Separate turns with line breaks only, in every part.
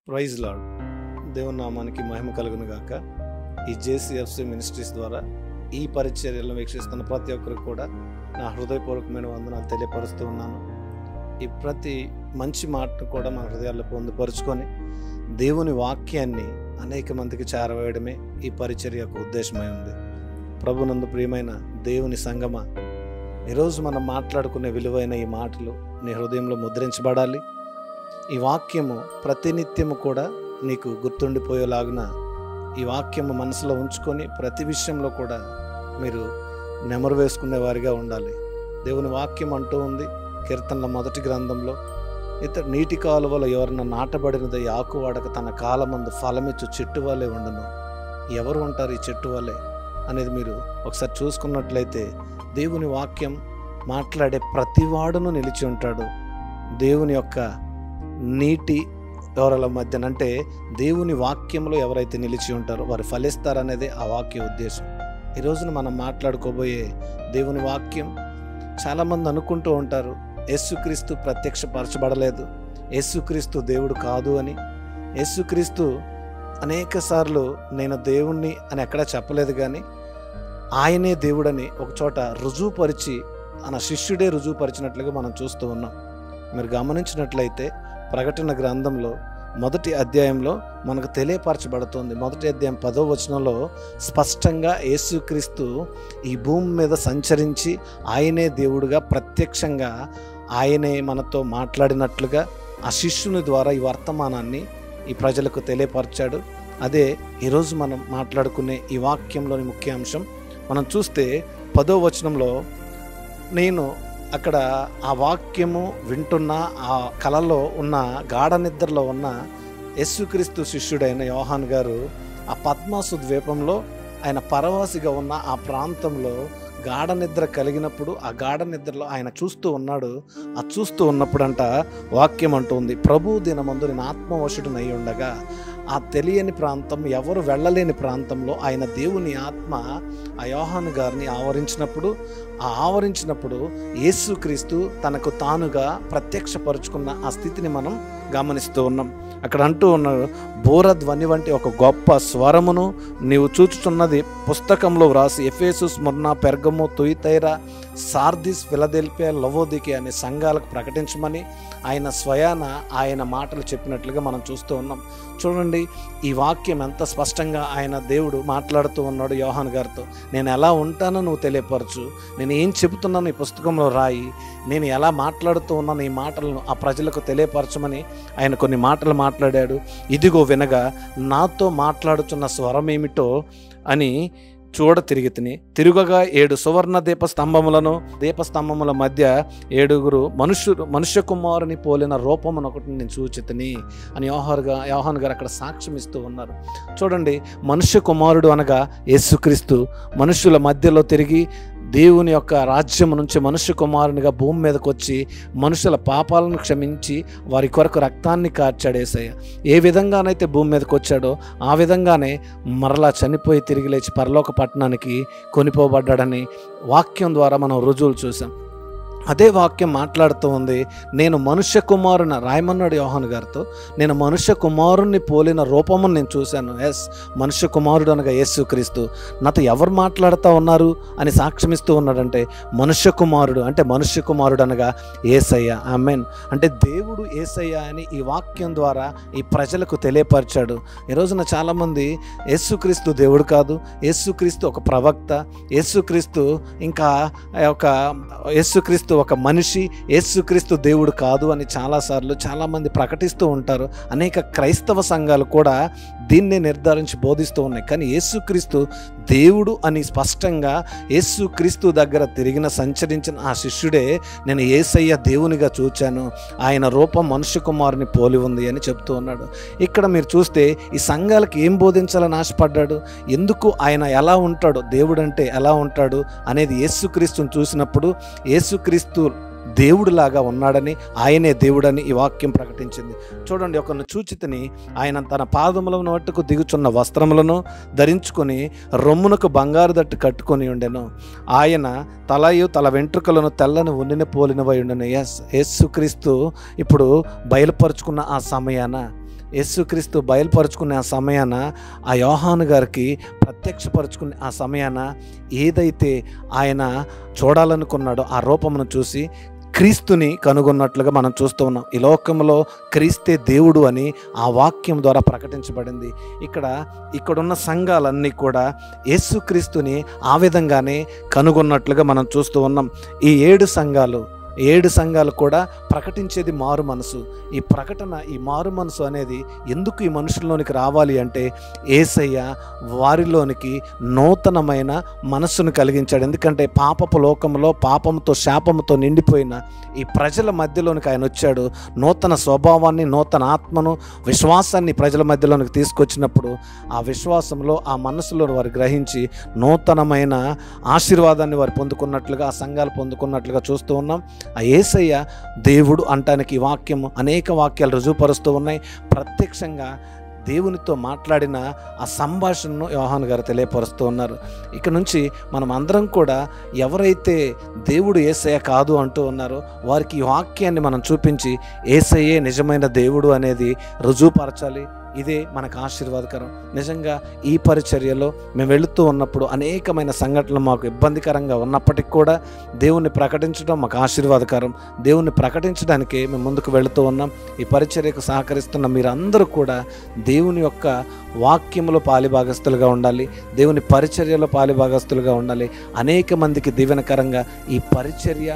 Praise lord. దేవుని నామానికి మహిమ కలుగును గాక. ఈ జేసీఎఫ్సీ మినిస్ట్రీస్ ద్వారా ఈ పరిచర్యలను వీక్షిస్తున్న ప్రతి ఒక్కరికి కూడా నా హృదయపూర్వకమైన వందనాలు తెలియపరుస్తూ ఉన్నాను. ఈ ప్రతి మంచి మాటను కూడా మన హృదయాల్లో పొందుపరుచుకొని దేవుని వాక్యాన్ని అనేక మందికి చేరవేయడమే ఈ పరిచర్య యొక్క ఉద్దేశమై ఉంది. ప్రభునందు ప్రియమైన దేవుని సంగమ, ఈరోజు మనం మాట్లాడుకునే విలువైన ఈ మాటలు నీ హృదయంలో ముద్రించబడాలి. ఈ వాక్యము ప్రతినిత్యము కూడా నీకు గుర్తుండిపోయేలాగున ఈ వాక్యము మనసులో ఉంచుకొని ప్రతి విషయంలో కూడా మీరు నెమరు వేసుకునే వారిగా ఉండాలి. దేవుని వాక్యం అంటూ ఉంది కీర్తనల 1 గ్రంథంలో, ఇతడు నీటి కాలువలో ఎవరన్నా నాటబడినది ఆకు వాడక తన కాలమందు ఫలమిచ్చు చెట్టు వలె ఉండను. ఎవరు ఉంటారు ఈ చెట్టు వలె అనేది మీరు ఒకసారి చూసుకున్నట్లయితే, దేవుని వాక్యం మాట్లాడే ప్రతివాడును నిలిచి ఉంటాడు. దేవుని యొక్క నీటి దొరల మధ్యనంటే దేవుని వాక్యంలో ఎవరైతే నిలిచి ఉంటారో వారు ఫలిస్తారనేది ఆ వాక్య ఉద్దేశం. ఈ రోజున మనం మాట్లాడుకోబోయే దేవుని వాక్యం, చాలామంది అనుకుంటూ ఉంటారు యేసుక్రీస్తు ప్రత్యక్షపరచబడలేదు, యేసుక్రీస్తు దేవుడు కాదు అని. యేసుక్రీస్తు అనేక సార్లు నేను దేవుణ్ణి అని ఎక్కడా చెప్పలేదు, కానీ ఆయనే దేవుడని ఒకచోట రుజువుపరిచి తన శిష్యుడే రుజువుపరిచినట్లుగా మనం చూస్తూ ఉన్నాం. మీరు గమనించినట్లయితే ప్రకటన గ్రంథంలో 1వ అధ్యాయంలో మనకు తెలియపరచబడుతుంది. 1వ అధ్యాయం 10వ వచనంలో స్పష్టంగా యేసుక్రీస్తు ఈ భూమి మీద సంచరించి ఆయనే దేవుడుగా ప్రత్యక్షంగా ఆయనే మనతో మాట్లాడినట్లుగా ఆ శిష్యుని ద్వారా ఈ వర్తమానాన్ని ఈ ప్రజలకు తెలియపరిచాడు. అదే ఈరోజు మనం మాట్లాడుకునే ఈ వాక్యంలోని ముఖ్య అంశం. మనం చూస్తే 10వ వచనంలో, నేను అక్కడ ఆ వాక్యము వింటున్న ఆ కలలో ఉన్న గాఢ నిద్రలో ఉన్న యేసుక్రీస్తు శిష్యుడైన యోహాన్ గారు ఆ పద్మాసు ద్వీపంలో ఆయన పరవాసిగా ఉన్న ఆ ప్రాంతంలో గాఢ నిద్ర కలిగినప్పుడు ఆ గాఢ నిద్రలో ఆయన చూస్తూ ఉన్నాడు. ఆ చూస్తూ ఉన్నప్పుడంట వాక్యం అంటుంది, ప్రభు దినమందు నేను ఆత్మవశుడినై ఉండగా ఆ తెలియని ప్రాంతం, ఎవరు వెళ్ళలేని ప్రాంతంలో ఆయన దేవుని ఆత్మ ఆ యోహాను గారిని ఆవరించినప్పుడు యేసుక్రీస్తు తనకు తానుగా ప్రత్యక్షపరుచుకున్న ఆ స్థితిని మనం గమనిస్తూ ఉన్నాం. అక్కడ అంటూ ఉన్నాడు, బోరధ్వని వంటి ఒక గొప్ప స్వరమును నీవు చూచుచున్నది పుస్తకంలో వ్రాసి ఎఫెసు, స్ముర్నా, పెర్గము, తుయితైరా, సార్దిస్, ఫిలదెల్ఫియా, లవోదికే అనే సంఘాలకు ప్రకటించమని ఆయన స్వయాన ఆయన మాటలు చెప్పినట్లుగా మనం చూస్తూ ఉన్నాం. చూడండి, ఈ వాక్యం ఎంత స్పష్టంగా ఆయన దేవుడు మాట్లాడుతూ ఉన్నాడు యోహాను గారితో. నేను ఎలా ఉంటానో నువ్వు తెలియపరచు, నేను ఏం చెబుతున్నాను ఈ పుస్తకంలో రాయి, నేను ఎలా మాట్లాడుతూ ఉన్నాను ఈ మాటలను ఆ ప్రజలకు తెలియపరచమని ఆయన కొన్ని మాటలు మాట్లాడాడు. ఇదిగో వినగా నాతో మాట్లాడుతున్న స్వరం ఏమిటో అని తిరుగగా 7 సువర్ణ దీపస్తంభముల మధ్య 7 మనుష్య కుమారుని పోలిన రూపమును ఒకటి నేను చూచితిని అని యోహాను గారు అక్కడ సాక్ష్యం ఇస్తూ ఉన్నారు. చూడండి, మనుష్య కుమారుడు అనగా యేసుక్రీస్తు మనుషుల మధ్యలో తిరిగి దేవుని యొక్క రాజ్యం నుంచి మనుష్య కుమారునిగా భూమి మీదకి వచ్చి మనుషుల పాపాలను క్షమించి వారి కొరకు రక్తాన్ని కార్చాడు యేసయ్య. ఏ విధంగానైతే భూమి మీదకి వచ్చాడో ఆ విధంగానే మరలా చనిపోయి తిరిగి లేచి పరలోక పట్టణానికి కొనిపోబడ్డాడని వాక్యం ద్వారా మనం రుజువులు చూసాం. అదే వాక్యం మాట్లాడుతూ ఉంది, నేను మనుష్య కుమారుని రాయమన్నాడు యోహాను గారితో, నేను మనుష్య కుమారుణ్ణి పోలిన రూపమును నేను చూశాను. మనుష్య కుమారుడు అనగా యేసుక్రీస్తు. నాతో ఎవరు మాట్లాడుతూ ఉన్నారు అని సాక్ష్యమిస్తూ ఉన్నాడంటే మనుష్య కుమారుడు, అంటే మనుష్య కుమారుడు అనగా యేసయ్య. ఆమేన్. అంటే దేవుడు యేసయ్య అని ఈ వాక్యం ద్వారా ఈ ప్రజలకు తెలియపరిచాడు. ఈ రోజున చాలామంది యేసుక్రీస్తు దేవుడు కాదు, యేసుక్రీస్తు ఒక ప్రవక్త, యేసుక్రీస్తు ఒక మనిషి, యేసుక్రీస్తు దేవుడు కాదు అని చాలామంది ప్రకటిస్తూ ఉంటారు. అనేక క్రైస్తవ సంఘాలు కూడా దీన్నే నిర్ధారించి బోధిస్తూ ఉన్నాయి. కానీ యేసుక్రీస్తు దేవుడు అని స్పష్టంగా యేసుక్రీస్తు దగ్గర సంచరించిన ఆ శిష్యుడే నేను యేసయ్య దేవునిగా చూచాను, ఆయన రూపం మనుష్య కుమారుని పోలి ఉంది అని చెప్తూ ఉన్నాడు. ఇక్కడ మీరు చూస్తే ఈ సంఘాలకు ఏం బోధించాలని ఆశపడ్డాడు, ఎందుకు ఆయన ఎలా ఉంటాడు, దేవుడు అంటే ఎలా ఉంటాడు అనేది యేసుక్రీస్తుని చూసినప్పుడు యేసుక్రీస్తు దేవుడిలాగా ఉన్నాడని, ఆయనే దేవుడని ఈ వాక్యం ప్రకటించింది. చూడండి, ఒకరిని చూచితిని, ఆయన తన పాదములను మట్టుకు దిగుచున్న వస్త్రములను ధరించుకొని రొమ్మునకు బంగారు దట్టు కట్టుకొని ఉండెను. ఆయన తల వెంట్రుకలను తెల్లని ఉన్నిని పోలినవై ఉండెను. యేసుక్రీస్తు ఇప్పుడు బయలుపరుచుకున్న ఆ సమయాన యేసుక్రీస్తు బయలుపరుచుకునే ఆ సమయాన, ఆ యోహాను గారికి ప్రత్యక్షపరుచుకునే ఆ సమయాన ఏదైతే ఆయన చూడాలనుకున్నాడో ఆ రూపమును చూసి క్రీస్తుని కనుగొన్నట్లుగా మనం చూస్తూ ఉన్నాం. ఈ లోకంలో క్రీస్తే దేవుడు అని ఆ వాక్యం ద్వారా ప్రకటించబడింది. ఇక్కడున్న సంఘాలన్నీ కూడా యేసుక్రీస్తుని ఆ విధంగానే కనుగొన్నట్లుగా మనం చూస్తూ ఉన్నాం. ఈ 7 సంఘాలు కూడా ప్రకటించేది మారు మనసు. ఈ మారు మనసు అనేది ఎందుకు ఈ మనుషుల్లోనికి రావాలి అంటే, యేసయ్య వారిలోనికి నూతనమైన మనస్సును కలిగించాడు. ఎందుకంటే పాపపు లోకంలో పాపంతో శాపంతో నిండిపోయిన ఈ ప్రజల మధ్యలోనికి ఆయన వచ్చాడు. నూతన స్వభావాన్ని, నూతన ఆత్మను, విశ్వాసాన్ని ప్రజల మధ్యలోనికి తీసుకొచ్చినప్పుడు ఆ విశ్వాసంలో, ఆ మనసులో వారు గ్రహించి నూతనమైన ఆశీర్వాదాన్ని వారు పొందుకున్నట్లుగా, ఆ సంఘాలు పొందుకున్నట్లుగా చూస్తూ ఉన్నాం. ఆ యేసయ్య దేవుడు అంటానికి వాక్యము అనేక వాక్యాలు రుజువుపరుస్తూ ఉన్నాయి. ప్రత్యక్షంగా దేవునితో మాట్లాడిన ఆ సంభాషణను యోహాను గారు తెలియపరుస్తూ ఉన్నారు. ఇక నుంచి మనం అందరం కూడా ఎవరైతే దేవుడు యేసయ్య కాదు అంటూ ఉన్నారో వారికి ఈ వాక్యాన్ని మనం చూపించి యేసయ్యే నిజమైన దేవుడు అనేది రుజువుపరచాలి. ఇదే మనకు ఆశీర్వాదకరం. నిజంగా ఈ పరిచర్యలో మేము వెళుతూ ఉన్నప్పుడు అనేకమైన సంఘటనలు మాకు ఇబ్బందికరంగా ఉన్నప్పటికీ కూడా దేవుణ్ణి ప్రకటించడం మాకు ఆశీర్వాదకరం. దేవుణ్ణి ప్రకటించడానికే మేము ముందుకు వెళుతూ ఉన్నాం. ఈ పరిచర్యకు సహకరిస్తున్న మీరందరూ కూడా దేవుని యొక్క వాక్యములో పాలిభాగస్తులుగా ఉండాలి, దేవుని పరిచర్యలో పాలిభాగస్తులుగా ఉండాలి. అనేక మందికి దీవెనకరంగా ఈ పరిచర్య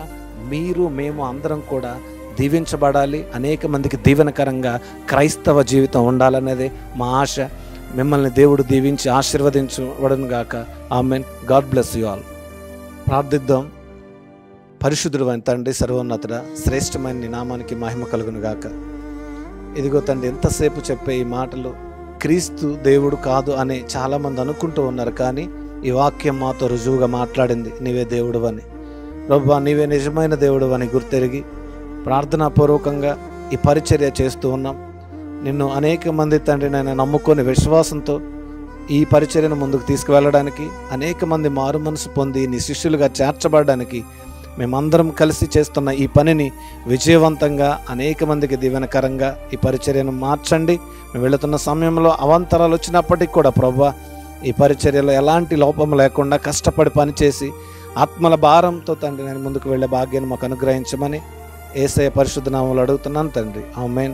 మేము అందరం కూడా దీవించబడాలి. అనేక మందికి దీవెనకరంగా క్రైస్తవ జీవితం ఉండాలనేదే మా ఆశ. మిమ్మల్ని దేవుడు దీవించి ఆశీర్వదించబడును గాక. Amen. God bless you all. ప్రార్థిద్దాం. పరిశుద్ధుడు అయిన తండ్రి, సర్వోన్నతుడా, శ్రేష్టమైన నీ నామానికి మహిమ కలుగును గాక. ఇదిగో తండ్రి, ఎంతసేపు చెప్పే ఈ మాటలు క్రీస్తు దేవుడు కాదు అని చాలామంది అనుకుంటూ ఉన్నారు. కానీ ఈ వాక్యం మాతో రుజువుగా మాట్లాడింది. నీవే దేవుడు అని ప్రభువా, నీవే నిజమైన దేవుడు అని గుర్తెరిగి ప్రార్థనాపూర్వకంగా ఈ పరిచర్య చేస్తూ ఉన్నాం. నిన్ను అనేక మంది తండ్రి నేను నమ్ముకొని విశ్వాసంతో ఈ పరిచర్యను ముందుకు తీసుకువెళ్ళడానికి, అనేక మంది మారు మనసు పొంది నీ శిష్యులుగా చేర్చబడడానికి మేమందరం కలిసి చేస్తున్న ఈ పనిని విజయవంతంగా అనేక మందికి దీవెనకరంగా ఈ పరిచర్యను మార్చండి. మేము వెళుతున్న సమయంలో అవాంతరాలు వచ్చినప్పటికీ కూడా ప్రభువా, ఈ పరిచర్యలో ఎలాంటి లోపం లేకుండా కష్టపడి పనిచేసి ఆత్మల భారంతో తండ్రి నేను ముందుకు వెళ్ళే భాగ్యాన్ని మాకు అనుగ్రహించమని యేసయ్య పరిశుద్ధ నామములో అడుగుతున్నాను తండ్రి. ఆమేన్.